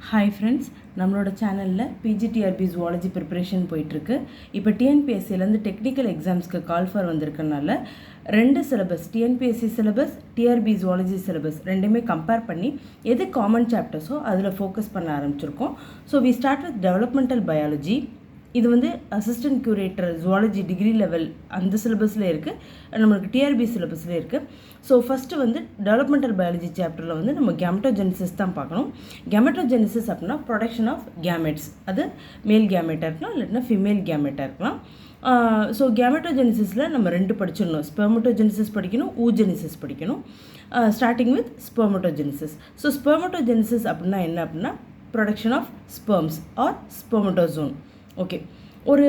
Hi friends, நம்மளோட சேனலில் PGTRB zoology preparation போயிட்டுருக்கு. இப்போ டிஎன்பிஎஸ்சிலேருந்து டெக்னிக்கல் எக்ஸாம்ஸ்க்கு கால் ஃபார் வந்திருக்கனால 2 syllabus, TNPSC syllabus, TRB zoology syllabus ரெண்டுமே கம்பேர் பண்ணி எது காமன் சாப்டர்ஸோ அதில் ஃபோக்கஸ் பண்ண ஆரம்பிச்சிருக்கோம். So we start with developmental biology. இது வந்து assistant curator zoology degree level அந்த சிலபஸில் இருக்குது, நம்மளுக்கு டிஆர்பி சிலபஸில் இருக்குது. ஸோ ஃபஸ்ட்டு வந்து டெவலப்மெண்டல் பயாலஜி சாப்டரில் வந்து நம்ம கேமெட்டோஜெனிசிஸ் தான் பார்க்கணும். கேமெட்டோஜெனிசிஸ் அப்படின்னா ப்ரொடக்ஷன் ஆஃப் கேமெட்ஸ், அது மேல் கேமெட்டாக இருக்கலாம் இல்லைன்னா ஃபிமேல் கேமெட்டாக இருக்கலாம். ஸோ கேமெட்டோஜெனிசிஸில் நம்ம 2 படிச்சிடணும். ஸ்பெர்மட்டோஜெனிசிஸ் படிக்கணும், ஊஜெனிசிஸ் படிக்கணும். Starting with spermatogenesis. So spermatogenesis அப்படின்னா என்ன அப்படின்னா production of sperms or spermatozoon. Okay, ஒரு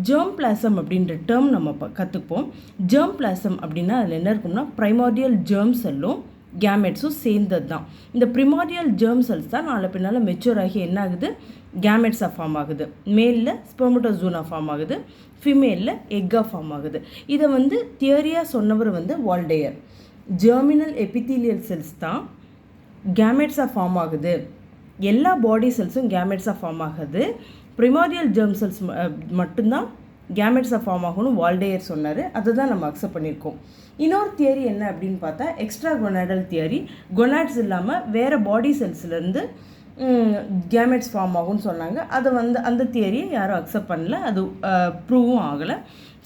ஜெர்ம் பிளாசம் அப்படின்ற டேர்ம் நம்ம கற்றுப்போம். ஜெர்ம் பிளாசம் அப்படின்னா அதில் என்ன இருக்கும்னா ப்ரைமார்டியல் ஜெர்ம் செல்லும் கேமெட்ஸும் சேர்ந்தது தான். இந்த ப்ரிமார்டியல் ஜெர்ம் செல்ஸ் தான் நாளை பின்னால் மெச்சூர் ஆகி என்ன ஆகுது, கேமெட்ஸாக ஃபார்ம் ஆகுது. மேலில் ஸ்பெர்மட்டோசோனாக ஃபார்ம் ஆகுது, ஃபீமேலில் எக்காக ஃபார்ம் ஆகுது. இதை வந்து தியரியாக சொன்னவர் வந்து வால்டேயர். ஜெர்மினல் எபித்தீலியல் செல்ஸ் தான் கேமெட்ஸாக ஃபார்ம் ஆகுது, எல்லா பாடி செல்ஸும் கேமெட்ஸாக ஃபார்ம் ஆகுது, ப்ரிமார்டியல் ஜெர்ம் செல்ஸ் மட்டும்தான் கேமெட்ஸாக ஃபார்ம் ஆகணும் வால்டேயர் சொன்னார். அதை தான் நம்ம அக்செப்ட் பண்ணியிருக்கோம். இன்னொரு தியரி என்ன அப்படின்னு பார்த்தா எக்ஸ்ட்ரா கொனாடல் தியரி. கொனாட்ஸ் இல்லாமல் வேறு பாடி செல்ஸ்லேருந்து கேமெட்ஸ் ஃபார்ம் ஆகும்னு சொன்னாங்க. அதை வந்து அந்த தியரியை யாரும் அக்செப்ட் பண்ணல, அது ப்ரூவும் ஆகலை.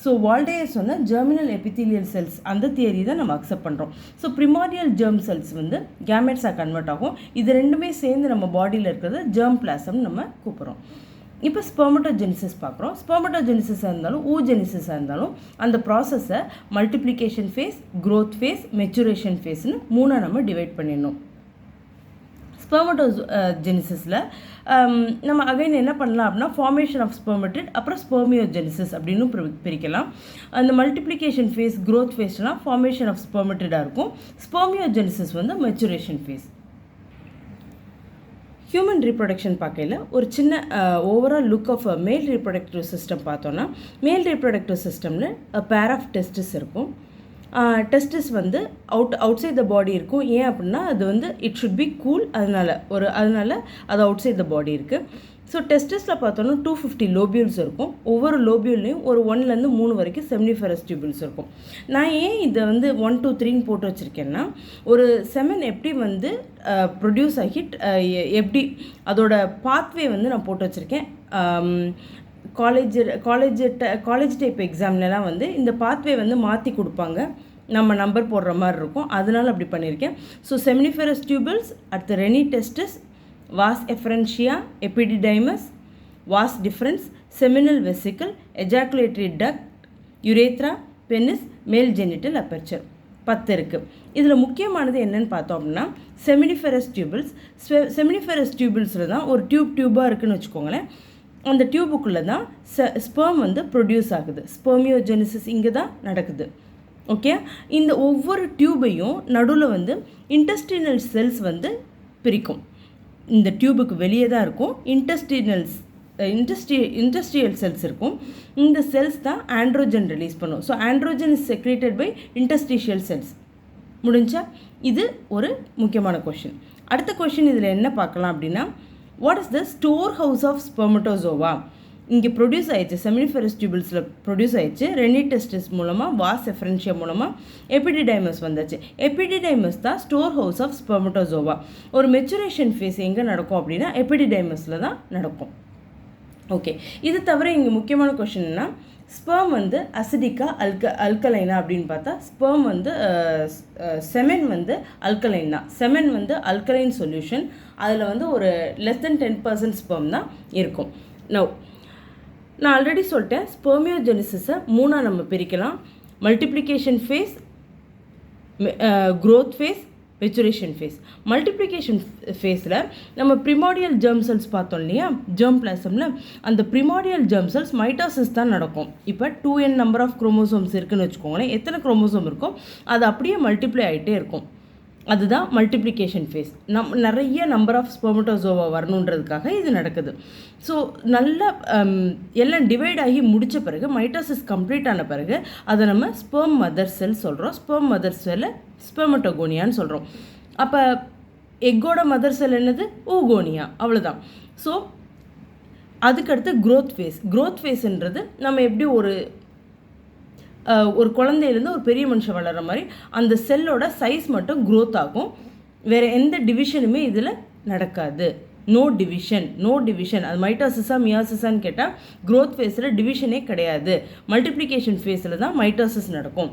ஸோ வால்டேயர் சொன்ன ஜெர்மினல் எபித்தீலியல் செல்ஸ் அந்த தியரி தான் நம்ம அக்செப்ட் பண்ணுறோம். ஸோ ப்ரிமார்டியல் ஜெர்ம் செல்ஸ் வந்து கேமெட்ஸாக கன்வெர்ட் ஆகும். இது ரெண்டுமே சேர்ந்து நம்ம பாடியில் இருக்கிறது ஜெர்ம் பிளாசம்னு நம்ம கூப்பிட்றோம். இப்போ ஸ்பெர்மட்டோஜெனிசிஸ் பார்க்குறோம். ஸ்பெர்மட்டோஜெனிசிஸாக இருந்தாலும் ஊஜெனிசிஸாக இருந்தாலும் அந்த ப்ராசஸை multiplication phase, growth phase, maturation ஃபேஸ்னு 3 நம்ம டிவைட் பண்ணிடணும். ஸ்பெர்மட்டோஜெனிசிஸில் நம்ம அகைன் என்ன பண்ணலாம் அப்படின்னா ஃபார்மேஷன் ஆஃப் ஸ்பெர்மட்டிட், அப்புறம் ஸ்பெர்மியோஜெனிசிஸ் அப்படின்னு பிரிக்கலாம். அந்த மல்டிப்ளிகேஷன் ஃபேஸ், க்ரோத் ஃபேஸ்லாம் ஃபார்மேஷன் ஆஃப் ஸ்பெர்மட்டிடாக இருக்கும். ஸ்பெர்மியோஜெனிசிஸ் வந்து மெச்சுரேஷன் ஃபேஸ். ஹியூமன் ரீப்ரொடக்ஷன் பார்க்கல ஒரு சின்ன overall look of male reproductive system பார்த்தோன்னா, மேல் ரீப்ரொடக்டிவ் சிஸ்டமில் பேர் ஆஃப் டெஸ்டிஸ் இருக்கும். டெஸ்டிஸ் வந்து அவுட் சைட் த பாடி இருக்கும். ஏன் அப்படின்னா அது வந்து இட் ஷுட் பி கூல், அதனால் அது அவுட் சைட் த பாடி இருக்குது. ஸோ டெஸ்டிஸில் பார்த்தோன்னா 250 லோபியூல்ஸ் இருக்கும். ஒவ்வொரு லோபியூல்லையும் ஒரு 1லேருந்து 3 வரைக்கும் செமினிஃபெரஸ் டியூபிள்ஸ் இருக்கும். நான் ஏன் இதை வந்து 1, 2, 3ன்னு போட்டு வச்சுருக்கேன்னா, ஒரு செமன் எப்படி வந்து ப்ரொடியூஸ் ஆகி எப்படி அதோட பாத்வே வந்து நான் போட்டு வச்சுருக்கேன். காலேஜ் டைப் எக்ஸாம்லலாம் வந்து இந்த பாத்வே வந்து மாற்றி கொடுப்பாங்க, நம்ம நம்பர் போடுற மாதிரி இருக்கும், அதனால் அப்படி பண்ணியிருக்கேன். ஸோ செமினிஃபெரஸ் டியூபிள்ஸ், அடுத்து rete testis, vas efferentia, epididymis, vas deferens, seminal vesicle, ejaculatory duct, urethra, penis, male genital aperture 10 இருக்குது. இதில் முக்கியமானது என்னென்னு பார்த்தோம் அப்படின்னா செமினிஃபெரஸ் டியூபிள்ஸ். செமினிஃபெரஸ் டியூபிள்ஸில் தான் ஒரு டியூபாக இருக்குதுன்னு வச்சுக்கோங்களேன். அந்த டியூபுக்குள்ளே தான் ஸ்பெர்ம் வந்து ப்ரொடியூஸ் ஆகுது. ஸ்பெர்மியோஜெனிசிஸ் இங்கே தான் நடக்குது. ஓகே, இந்த ஒவ்வொரு டியூபையும் நடுவில் வந்து இன்டெஸ்டினல் செல்ஸ் வந்து பிரிக்கும். இந்த டியூபுக்கு வெளியே தான் இருக்கும் இண்டஸ்ட்ரியல் செல்ஸ் இருக்கும். இந்த செல்ஸ் தான் ஆண்ட்ரோஜன் ரிலீஸ் பண்ணும். So androgen is secreted by interstitial cells. முடிஞ்சா இது ஒரு முக்கியமான கொஷின். அடுத்த கொஷின் இதில் என்ன பார்க்கலாம் அப்படின்னா, what is the store house of spermatozoa? இங்கே ப்ரொடியூஸ் ஆயிடுச்சு, செமினிஃபெரஸ் டியூபிள்ஸில் ப்ரொடியூஸ் ஆயிடுச்சு. ரெனி டெஸ்டிஸ் மூலமாக, வாஸ் எஃபரன்ஷியா மூலமாக எபிடிடைமஸ் வந்துச்சு. எபிடிடைமஸ் தான் ஸ்டோர் ஹவுஸ் ஆஃப் ஸ்பெர்மட்டோசோவா. ஒரு மெச்சுரேஷன் ஃபேஸ் எங்கே நடக்கும் அப்படின்னா எபிடிடைமஸில் தான் நடக்கும். ஓகே, இது தவிர இங்கே முக்கியமான கொஷின்னா ஸ்பெர்ம் வந்து அசிடிக்கா அல்கலைனா அப்படின்னு பார்த்தா ஸ்பெர்ம் வந்து செமென் வந்து அல்கலைன் தான். செமென் வந்து அல்கலைன் சொல்யூஷன். அதில் வந்து ஒரு less than 10% ஸ்பெர்ம் தான் இருக்கும். நான் ஆல்ரெடி சொல்லிட்டேன், ஸ்பெர்மியோஜெனிசிஸை 3 நம்ம பிரிக்கலாம். Multiplication phase, growth phase, maturation phase. Multiplication ஃபேஸில் நம்ம ப்ரிமார்டியல் ஜெர்ம் செல்ஸ் பார்த்தோம் இல்லையா, ஜெர்ம் பிளாசமில் அந்த ப்ரிமார்டியல் ஜெர்ம் செல்ஸ் மைட்டாசிஸ் தான் நடக்கும். இப்போ 2n நம்பர் ஆஃப் குரோமோசோம்ஸ் இருக்குதுன்னு வச்சுக்கோங்களேன். எத்தனை குரோமோசோம் இருக்கோ அது அப்படியே மல்டிப்ளை ஆகிட்டே இருக்கும். அதுதான் மல்டிப்ளிகேஷன் ஃபேஸ். நிறைய நம்பர் ஆஃப் ஸ்பெர்மட்டோசோவா வரணுன்றதுக்காக இது நடக்குது. ஸோ நல்லா எல்லாம் டிவைட் ஆகி முடித்த பிறகு, மைட்டாசிஸ் கம்ப்ளீட் ஆன பிறகு அதை நம்ம ஸ்பெர்ம் மதர் செல் சொல்கிறோம். ஸ்பெர்ம் மதர் செல்லை ஸ்பெர்மட்டோகோனியான்னு சொல்கிறோம். அப்போ எக்கோட மதர் செல் என்னது? ஊகோனியா. அவ்வளோதான். ஸோ அதுக்கடுத்து க்ரோத் ஃபேஸ்ன்றது நம்ம எப்படி ஒரு குழந்தையிலேருந்து ஒரு பெரிய மனுஷன் வளர்கிற மாதிரி அந்த செல்லோட சைஸ் மட்டும் க்ரோத் ஆகும். வேறு எந்த டிவிஷனுமே இதில் நடக்காது. No division. அது மைட்டாசிஸா மியாசிஸான்னு கேட்டால் க்ரோத் ஃபேஸில் டிவிஷனே கிடையாது. மல்டிப்ளிகேஷன் ஃபேஸில் தான் மைட்டாசிஸ் நடக்கும்.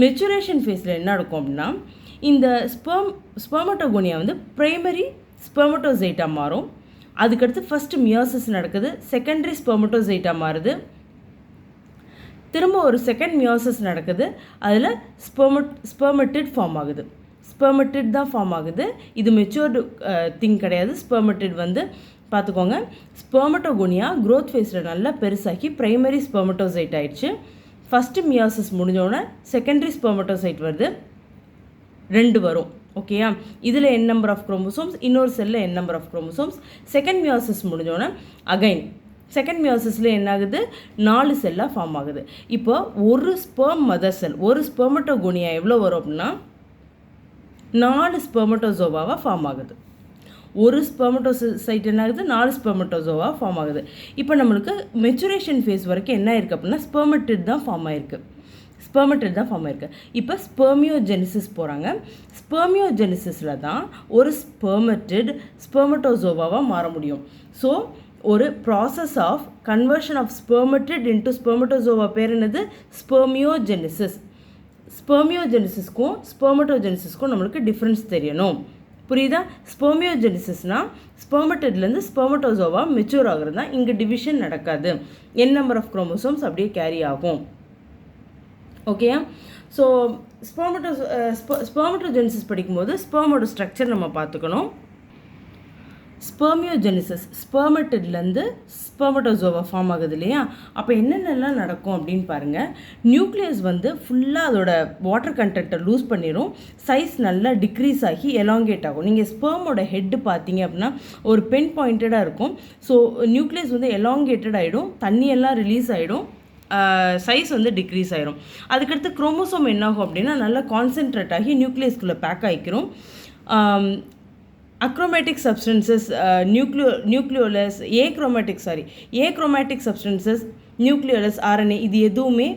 மெச்சுரேஷன் ஃபேஸில் என்ன நடக்கும் அப்படின்னா இந்த ஸ்பெர்மட்டோகோனியா வந்து பிரைமரி ஸ்பெர்மட்டோசைட்டாக மாறும். அதுக்கடுத்து ஃபஸ்ட்டு மியாசிஸ் நடக்குது, செகண்டரி ஸ்பெர்மட்டோசைட்டாக மாறுது, திரும்ப ஒரு செகண்ட் மியாசிஸ் நடக்குது, அதில் ஸ்பெர்மட்டிட் ஃபார்ம் ஆகுது. ஸ்பெர்மட்டிட் தான் ஃபார்ம் ஆகுது. இது மெச்சூர்டு திங் கிடையாது. ஸ்பெர்மட்டிட் வந்து பார்த்துக்கோங்க. ஸ்பெர்மட்டோகோனியா க்ரோத் ஃபேஸில் நல்லா பெருசாகி ப்ரைமரி ஸ்பெர்மட்டோசைட் ஆயிடுச்சு. ஃபஸ்ட்டு மியாசிஸ் முடிஞ்சோடனே செகண்டரி ஸ்பெர்மட்டோசைட் வருது, 2 வரும். ஓகேயா? இதில் n நம்பர் ஆஃப் குரோமோசோம்ஸ், இன்னொரு செல்லில் n number of chromosomes. Second meiosis முடிஞ்சோடனே அகைன் செகண்ட் மியாசிஸில் என்ன ஆகுது? 4 செல்லாக ஃபார்ம் ஆகுது. இப்போ ஒரு ஸ்பெர்ம் மதர் செல், ஒரு ஸ்பெர்மட்டோகோனியா எவ்வளோ வரும் அப்படின்னா 4 ஸ்பெர்மட்டோசோவாவாக ஃபார்ம் ஆகுது. ஒரு ஸ்பெர்மட்டோசைட் என்ன ஆகுது? 4 ஸ்பெர்மட்டோசோவாக ஃபார்ம் ஆகுது. இப்போ நம்மளுக்கு மெச்சுரேஷன் ஃபேஸ் வரைக்கும் என்ன இருக்குது அப்படின்னா ஸ்பெர்மட்டிட் தான் ஃபார்ம் ஆயிருக்கு. இப்போ ஸ்பெர்மியோஜெனிசிஸ் போகிறாங்க. ஸ்பெர்மியோஜெனிசிஸில் தான் ஒரு ஸ்பெர்மட்டோசோவாவாக மாற முடியும். ஸோ ஒரு process of conversion of spermatid into spermatozoa பேர் என்னது? ஸ்பெர்மியோஜெனிசிஸ். ஸ்பெர்மியோஜெனிசிஸ்க்கும் ஸ்பெர்மட்டோஜெனிசிஸ்க்கும் நம்மளுக்கு டிஃப்ரென்ஸ் தெரியணும். புரியுதா? ஸ்பெர்மியோஜெனிசிஸ்னால் ஸ்பெர்மட்டிட்லேருந்து ஸ்பெர்மட்டோசோவா மெச்சூர் ஆகுறது தான். இங்கே டிவிஷன் நடக்காது. n நம்பர் ஆஃப் குரோமோசோம்ஸ் அப்படியே கேரி ஆகும். ஓகேயா? ஸோ ஸ்பெர்மட்டோஜெனிசிஸ் படிக்கும்போது ஸ்பெர்மோட ஸ்ட்ரக்சர் நம்ம பார்த்துக்கணும். ஸ்பெர்மியோஜெனிசிஸ் ஸ்பெர்மட்டிட்லேருந்து ஸ்பெர்மட்டோசோவா ஃபார்ம் ஆகுது இல்லையா? அப்போ என்னென்னலாம் நடக்கும் அப்படின்னு பாருங்கள். நியூக்ளியஸ் வந்து ஃபுல்லாக அதோட வாட்டர் கண்டென்ட்டை லூஸ் பண்ணிடும். சைஸ் நல்லா டிக்ரீஸ் ஆகி எலாங்கேட் ஆகும். நீங்கள் ஸ்பெர்மோட ஹெட்டு பார்த்தீங்க அப்படின்னா ஒரு பென் பாயிண்டடாக இருக்கும். ஸோ நியூக்ளியஸ் வந்து எலாங்கேட்டட் ஆகிடும், தண்ணியெல்லாம் ரிலீஸ் ஆகிடும், சைஸ் வந்து டிக்ரீஸ் ஆகிரும். அதுக்கடுத்து குரோமோசோம் என்னாகும் அப்படின்னா நல்லா கான்சென்ட்ரேட் ஆகி நியூக்ளியஸ்குள்ளே பேக் ஆகிக்கிறோம். Achromatic substances, nucleolus, achromatic substances, nucleolus, RNA இது எதுவுமே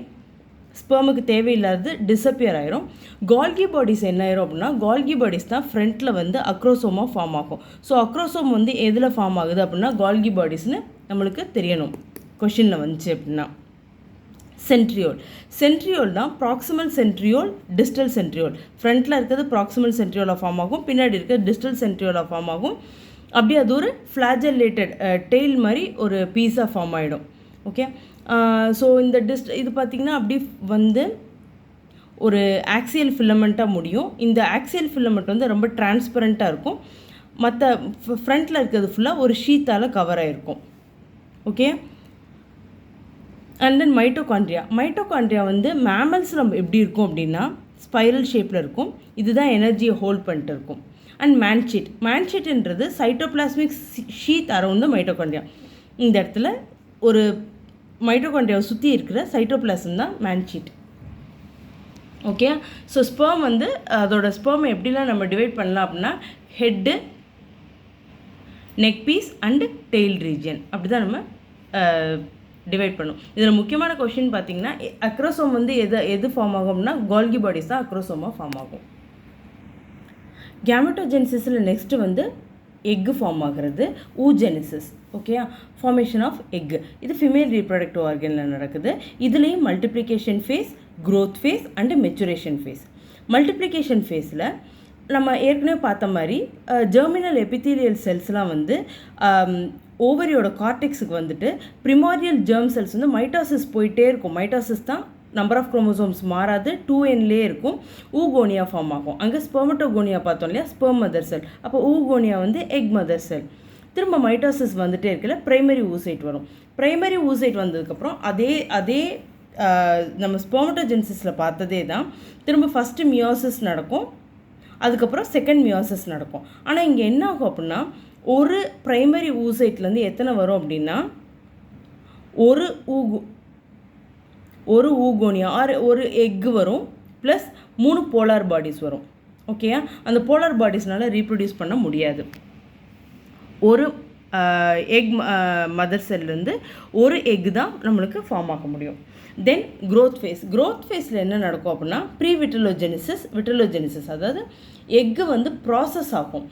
ஸ்பெர்முக்கு தேவையில்லாதது டிஸப்பியர் ஆயிரும். கால்கி பாடிஸ் என்ன ஆயிரும் அப்படின்னா கால்கி பாடிஸ் தான் ஃப்ரண்ட்டில் வந்து அக்ரோசோமாக ஃபார்ம் ஆகும். ஸோ அக்ரோசோம் வந்து எதில் ஃபார்ம் ஆகுது அப்படின்னா கால்கி பாடிஸ்னு நம்மளுக்கு தெரியணும். கொஷினில் வந்துச்சு அப்படின்னா சென்ட்ரியோல் தான் ப்ராக்சிமல் சென்ட்ரியோல், டிஸ்டல் சென்ட்ரியோல். ஃப்ரண்ட்டில் இருக்கிறது ப்ராக்சிமல் சென்ட்ரியோலாக ஃபார்ம் ஆகும், பின்னாடி இருக்கிறது டிஸ்டல் சென்ட்ரியோலாக ஃபார்ம் ஆகும். அப்படியே அது ஒரு ஃப்ளாஜெல்லேட்டட் டெய்ல் மாதிரி ஒரு பீஸாக ஃபார்ம் ஆகிடும். ஓகே? ஸோ இந்த இது பார்த்திங்கன்னா அப்படி வந்து ஒரு ஆக்சியல் ஃபிலமெண்ட்டாக முடியும். இந்த ஆக்சியல் ஃபிலமெண்ட் வந்து ரொம்ப டிரான்ஸ்பரண்ட்டாக இருக்கும். மற்ற ஃப்ரண்ட்டில் இருக்கிறது ஃபுல்லாக ஒரு ஷீத்தால் கவர் ஆகிருக்கும். ஓகே? அண்ட் தென் மைட்டோகாண்ட்ரியா வந்து மேமல்ஸில் எப்படி இருக்கும் அப்படின்னா ஸ்பைரல் ஷேப்பில் இருக்கும். இதுதான் எனர்ஜியை ஹோல்ட் பண்ணிட்டு இருக்கும். அண்ட் மேன்ஷீட்ன்றது cytoplasmic sheath around the mitochondria. இந்த இடத்துல ஒரு மைட்டோகாண்ட்ரியாவை சுற்றி இருக்கிற சைட்டோபிளாசம் தான் மேன்ஷீட். ஓகே? ஸோ ஸ்பெர்ம் வந்து அதோட ஸ்பெர்மை எப்படிலாம் நம்ம டிவைட் பண்ணலாம் அப்படின்னா head, neck piece and tail region அப்படி தான் நம்ம டிவைட் பண்ணும். இதில் முக்கியமான கொஷின் பார்த்தீங்கன்னா அக்ரோசோம் வந்து எது ஃபார்ம் ஆகும்னா கால்கி பாடிஸ் தான் அக்ரோசோமாக ஃபார்ம் ஆகும். கேமெட்டோஜெனிசிஸில் நெக்ஸ்ட்டு வந்து எக்கு ஃபார்ம் ஆகிறது ஊஜெனிசிஸ். ஓகேயா? ஃபார்மேஷன் ஆஃப் எக்கு இது ஃபீமேல் ரீப்ரொடக்டிவ் ஆர்கனில் நடக்குது. இதுலேயும் multiplication phase, growth phase and maturation phase. Multiplication ஃபேஸில் நம்ம ஏற்கனவே பார்த்த மாதிரி ஜெர்மினல் எபித்தீலியல் செல்ஸ்லாம் வந்து ஓவரியோட கார்டெக்ஸுக்கு வந்துட்டு ப்ரிமாரியல் ஜெர்ம் செல்ஸ் வந்து மைட்டாசிஸ் போயிட்டே இருக்கும். மைட்டாசிஸ் தான் நம்பர் ஆஃப் குரோமோசோம்ஸ் மாறாது, 2Nலே இருக்கும். ஊகோனியா ஃபார்ம் ஆகும். அங்கே ஸ்பெர்மட்டோகோனியா பார்த்தோம் இல்லையா? ஸ்பெர்ம் மதர் செல். அப்போ ஊகோனியா வந்து எக் மதர் செல். திரும்ப மைட்டாசிஸ் வந்துகிட்டே இருக்கல ப்ரைமரி ஊசைட் வரும். ப்ரைமரி ஊசைட் வந்ததுக்கப்புறம் அதே நம்ம ஸ்பெர்மட்டோஜெனிசிஸில் பார்த்ததே தான் திரும்ப ஃபஸ்ட்டு மியோசிஸ் நடக்கும், அதுக்கப்புறம் செகண்ட் மியோசிஸ் நடக்கும். ஆனால் இங்கே என்ன ஆகும் அப்படின்னா ஒரு ப்ரைமரி ஊசைட்லேருந்து எத்தனை வரும் அப்படின்னா ஒரு ஊகோனியா ஒரு எக்கு வரும் ப்ளஸ் 3 போலார் பாடிஸ் வரும். ஓகேயா? அந்த போலார் பாடிஸ்னால் ரீப்ரொடியூஸ் பண்ண முடியாது. ஒரு எக் மதர் செல்லேருந்து ஒரு எக் தான் நம்மளுக்கு ஃபார்ம் ஆக முடியும். தென் க்ரோத் ஃபேஸில் என்ன நடக்கும் அப்படின்னா விட்டலோஜெனிசிஸ், அதாவது எக்கு வந்து ப்ராசஸ் ஆகும்.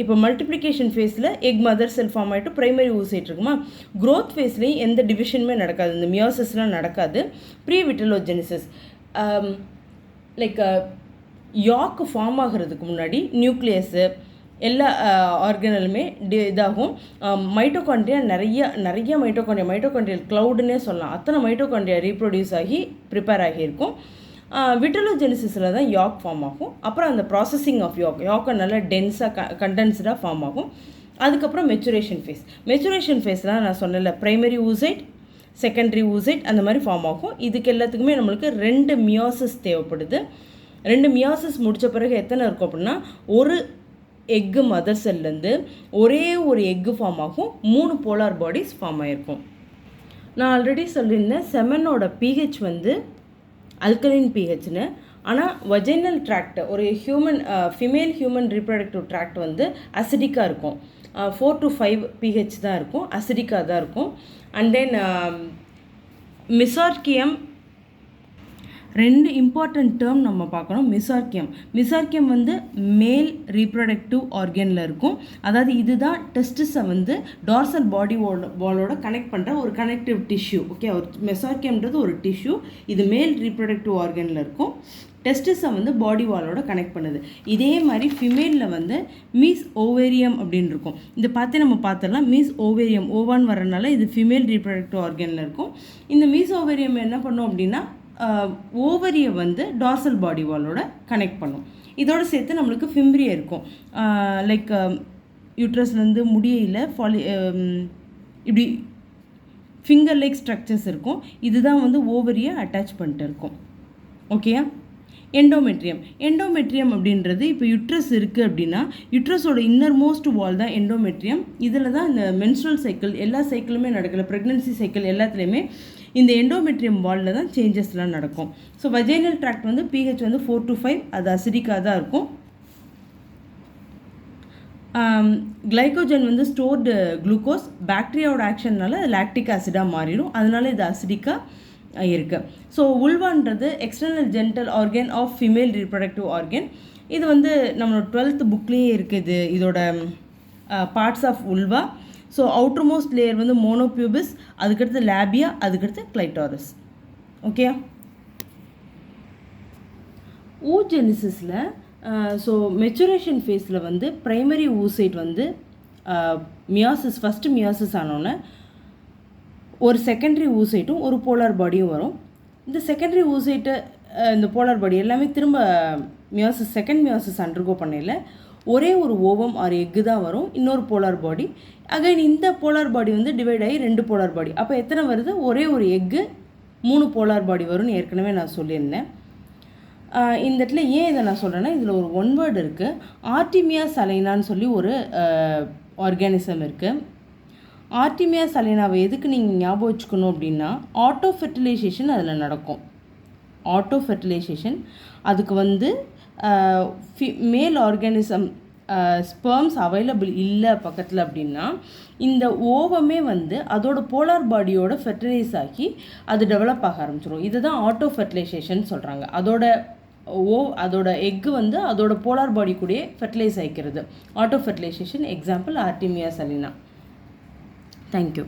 இப்போ மல்டிப்ளிகேஷன் ஃபேஸில் எக் மதர் செல் ஃபார்ம் ஆகிட்டு ப்ரைமரி ஊசைட் இருக்குமா. க்ரோத் ஃபேஸ்லேயும் எந்த டிவிஷனுமே நடக்காது, இந்த மியோசிஸ்லாம் நடக்காது. விட்டலோஜெனிசிஸ் லைக் யாக்கு ஃபார்ம் ஆகிறதுக்கு முன்னாடி நியூக்ளியஸு எல்லா ஆர்கனலுமே இதாகும். மைட்டோகாண்ட்ரியா நிறைய மைட்டோகாண்ட்ரியல் க்ளவுடுன்னே சொல்லலாம். அத்தனை மைட்டோகாண்ட்ரியா ரீப்ரொடியூஸ் ஆகி ப்ரிப்பேர் ஆகியிருக்கும். விட்டலோஜெனிசிஸில் தான் யாக் ஃபார்ம் ஆகும். அப்புறம் அந்த ப்ராசஸிங் ஆஃப் யாக்கை நல்லா டென்ஸாக கண்டென்ஸ்டாக ஃபார்ம் ஆகும். அதுக்கப்புறம் மெச்சுரேஷன் ஃபேஸ்லாம் நான் சொன்னல, ப்ரைமரி ஊசைட், செகண்டரி ஊசைட் அந்த மாதிரி ஃபார்ம் ஆகும். இதுக்கு எல்லாத்துக்குமே நம்மளுக்கு 2 மியோசிஸ் தேவைப்படுது. 2 மியோசிஸ் முடித்த பிறகு எத்தனை இருக்கும் அப்படின்னா, ஒரு எக்கு மதர் செல்லேருந்து ஒரே ஒரு எக்கு ஃபார்ம் ஆகும். 3 போலார் பாடிஸ் ஃபார்ம் ஆகிருக்கும். நான் ஆல்ரெடி சொல்லியிருந்தேன் செமனோட pH வந்து அல்கலைன் pHன்னு. ஆனால் வஜைனல் ட்ராக்ட், ஒரு ஃபிமேல் ஹியூமன் ரீப்ரொடக்டிவ் ட்ராக்ட் வந்து அசிடிக்காக இருக்கும். 4 to 5 pH தான் இருக்கும், அசிடிக்காக தான் இருக்கும். அண்ட் தென் மிசார்கியம், 2 இம்பார்ட்டன்ட் டேர்ம் நம்ம பார்க்கணும். மிசார்கியம் வந்து மேல் ரீப்ரொடக்டிவ் ஆர்கனில் இருக்கும். அதாவது இதுதான் டெஸ்டிஸை வந்து டார்சல் பாடி வாலோட கனெக்ட் பண்ணுற ஒரு கனெக்டிவ் டிஷ்யூ. ஓகே, ஒரு மிசார்கியம்ன்றது ஒரு டிஷ்யூ, இது மேல் ரீப்ரொடக்டிவ் ஆர்கனில் இருக்கும். டெஸ்டிஸை வந்து பாடி வாலோட கனெக்ட் பண்ணுது. இதே மாதிரி ஃபிமேலில் வந்து மீஸ் ஓவேரியம் அப்படின்னு இருக்கும். இதை பார்த்து நம்ம பார்த்துடலாம். மீஸ் ஓவேரியம் ஓவான் வரனால இது ஃபிமேல் ரீப்ரொடக்டிவ் ஆர்கனில் இருக்கும். இந்த மீஸ் ஓவேரியம் என்ன பண்ணும் அப்படின்னா, ஓவரியை வந்து டார்சல் பாடி வாலோட கனெக்ட் பண்ணும். இதோடு சேர்த்து நம்மளுக்கு ஃபிம்ப்ரியா இருக்கும். லைக் யூட்ரஸ்லேருந்து முடியல இப்படி ஃபிங்கர் லைக் ஸ்ட்ரக்சர்ஸ் இருக்கும். இதுதான் வந்து ஓவரியை அட்டாச் பண்ணிட்டு இருக்கும். ஓகேயா? எண்டோமெட்ரியம் அப்படின்றது, இப்போ யுட்ரஸ் இருக்குது அப்படின்னா யுட்ரஸோட இன்னர் மோஸ்ட் வால் தான் எண்டோமெட்ரியம். இதில் தான் இந்த மென்ஸ்ட்ரல் சைக்கிள் எல்லா சைக்கிளுமே நடக்கல, ப்ரெக்னன்சி சைக்கிள் எல்லாத்துலேயுமே இந்த எண்டோமெட்ரியம் வாலில் தான் சேஞ்சஸ்லாம் நடக்கும். ஸோ வஜைனல் ட்ராக்ட் வந்து pH வந்து 4 to 5, அது அசிடிக்காக தான் இருக்கும். கிளைக்கோஜன் வந்து ஸ்டோர்டு குளுக்கோஸ், பாக்டீரியாவோட ஆக்ஷன்னால லாக்டிக் ஆசிடாக மாறிடும், அதனால இது அசிடிக்காக இருக்குது. ஸோ உல்வான்றது external genital organ of female reproductive organ. இது வந்து நம்மளோட 12th புக்லேயே இருக்குது இதோட parts of vulva. So outermost layer வந்து மோனோபியூபிஸ், அதுக்கடுத்து லேபியா, அதுக்கடுத்து கிளைட்டாரஸ். ஓகே, ஊஜெனிசிஸில் ஸோ மெச்சுரேஷன் ஃபேஸில் வந்து ப்ரைமரி ஊசைட் வந்து ஃபஸ்ட்டு மியாசிஸ் ஆனோன்னே ஒரு செகண்டரி ஊசைட்டும் ஒரு போலார் பாடியும் வரும். இந்த செகண்டரி ஊசைட்டு இந்த போலார் பாடி எல்லாமே திரும்ப செகண்ட் மியாசிஸ் அண்டர்கோ பண்ணல, ஒரே ஒரு ஓவம் ஆர் எக்கு தான் வரும், இன்னொரு போலார் பாடி. அகைன் இந்த போலார் பாடி வந்து டிவைட் ஆகி 2 போலார் பாடி. அப்போ எத்தனை வருது? ஒரே ஒரு எக்கு 3 போலார் பாடி வரும்னு ஏற்கனவே நான் சொல்லியிருந்தேன். இந்த இடத்துல ஏன் இதை நான் சொல்கிறேன்னா, இதில் ஒரு ஒன் வேர்டு இருக்குது, ஆர்டிமியா சலைனான்னு சொல்லி ஒரு ஆர்கானிசம் இருக்குது. ஆர்டிமியா சலைனாவை எதுக்கு நீங்கள் ஞாபகம் வச்சுக்கணும் அப்படின்னா, ஆட்டோ ஃபெர்டிலைசேஷன் அதில் நடக்கும். ஆட்டோ ஃபெர்டிலைசேஷன் அதுக்கு வந்து மேல் ஆர்கானிசம் ஸ்பெர்ம்ஸ் அவைலபிள் இல்லை பக்கத்தில் அப்படின்னா, இந்த ஓவமே வந்து அதோட போலார் பாடியோட ஃபெர்டிலைஸ் ஆகி அது டெவலப் ஆக ஆரம்பிச்சிடும். இதுதான் ஆட்டோ ஃபெர்டிலைசேஷன் சொல்கிறாங்க. அதோட எக்கு வந்து அதோட போலார் பாடி கூடயே ஃபெர்டிலைஸ் ஆகிக்கிறது. Auto fertilisation example Artemia salina. Thank you.